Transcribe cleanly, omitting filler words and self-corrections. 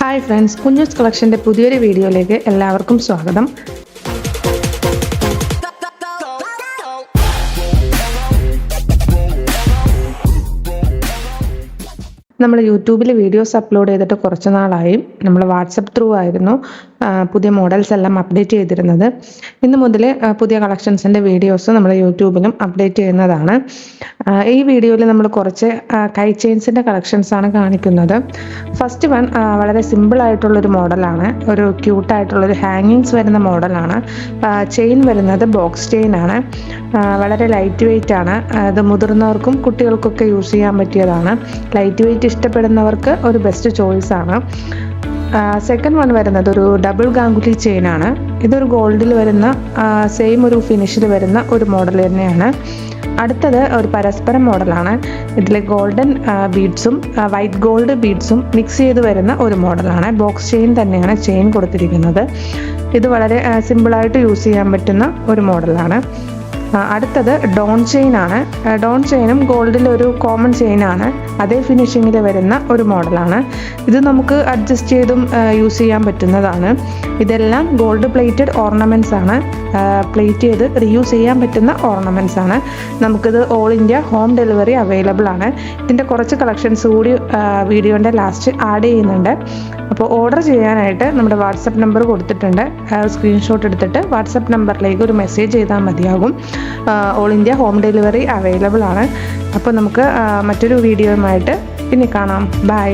Hi friends, കുഞ്ഞൂസ് കളക്ഷൻ്റെ പുതിയൊരു വീഡിയോയിലേക്ക് എല്ലാവർക്കും സ്വാഗതം. നമ്മൾ യൂട്യൂബിൽ വീഡിയോസ് അപ്ലോഡ് ചെയ്തിട്ട് കുറച്ച് നാളായി. നമ്മൾ വാട്സപ്പ് ത്രൂ ആയിരുന്നു പുതിയ മോഡൽസ് എല്ലാം അപ്ഡേറ്റ് ചെയ്തിരുന്നത്. ഇന്ന് മുതൽ പുതിയ കളക്ഷൻസിൻ്റെ വീഡിയോസ് നമ്മൾ യൂട്യൂബിലും അപ്ഡേറ്റ് ചെയ്യുന്നതാണ്. ഈ വീഡിയോയിൽ നമ്മൾ കുറച്ച് കൈ ചെയിൻസിൻ്റെ കളക്ഷൻസ് ആണ് കാണിക്കുന്നത്. ഫസ്റ്റ് വൺ വളരെ സിമ്പിൾ ആയിട്ടുള്ളൊരു മോഡലാണ്. ഒരു ക്യൂട്ടായിട്ടുള്ളൊരു ഹാങ്ങിങ്സ് വരുന്ന മോഡലാണ്. ചെയിൻ വരുന്നത് ബോക്സ് ചെയിൻ ആണ്. വളരെ ലൈറ്റ് വെയ്റ്റ് ആണ്. അത് മുതിർന്നവർക്കും കുട്ടികൾക്കൊക്കെ യൂസ് ചെയ്യാൻ പറ്റിയതാണ്. ലൈറ്റ് വെയ്റ്റ് ഇഷ്ടപ്പെടുന്നവർക്ക് ഒരു ബെസ്റ്റ് ചോയ്സ് ആണ്. സെക്കൻഡ് വൺ വരുന്നത് ഒരു ഡബിൾ ഗാംഗുലി ചെയിൻ ആണ്. ഇതൊരു ഗോൾഡിൽ വരുന്ന സെയിം ഒരു ഫിനിഷിൽ വരുന്ന ഒരു മോഡൽ തന്നെയാണ്. അടുത്തത് ഒരു പരസ്പരം മോഡലാണ്. ഇതിൽ ഗോൾഡൻ ബീഡ്സും വൈറ്റ് ഗോൾഡ് ബീഡ്സും മിക്സ് ചെയ്ത് വരുന്ന ഒരു മോഡലാണ്. ബോക്സ് ചെയിൻ തന്നെയാണ് ചെയിൻ കൊടുത്തിരിക്കുന്നത്. ഇത് വളരെ സിമ്പിളായിട്ട് യൂസ് ചെയ്യാൻ പറ്റുന്ന ഒരു മോഡലാണ്. അടുത്തത് ഡോൺ ചെയിൻ ആണ്. ഡോൺ ചെയിനും ഗോൾഡിൽ ഒരു കോമൺ ചെയിൻ ആണ്. അതേ ഫിനിഷിങ്ങിൽ വരുന്ന ഒരു മോഡലാണ്. ഇത് നമുക്ക് അഡ്ജസ്റ്റ് ചെയ്തും യൂസ് ചെയ്യാൻ പറ്റുന്നതാണ്. ഇതെല്ലാം ഗോൾഡ് പ്ലേറ്റഡ് ഓർണമെൻറ്റ്സ് ആണ്. പ്ലേറ്റ് ചെയ്ത് റീയൂസ് ചെയ്യാൻ പറ്റുന്ന ഓർണമെൻറ്റ്സ് ആണ്. നമുക്കിത് all India home delivery available ആണ്. ഇതിൻ്റെ കുറച്ച് കളക്ഷൻസ് കൂടി വീഡിയോൻ്റെ ലാസ്റ്റ് ആഡ് ചെയ്യുന്നുണ്ട്. അപ്പോൾ ഓർഡർ ചെയ്യാനായിട്ട് നമ്മുടെ വാട്സപ്പ് നമ്പർ കൊടുത്തിട്ടുണ്ട്. സ്ക്രീൻഷോട്ട് എടുത്തിട്ട് വാട്സപ്പ് നമ്പറിലേക്ക് ഒരു മെസ്സേജ് ചെയ്താൽ മതിയാകും. All India home delivery available ആണ്. അപ്പോൾ നമുക്ക് മറ്റൊരു വീഡിയോയുമായിട്ട് പിന്നെ കാണാം. ബൈ.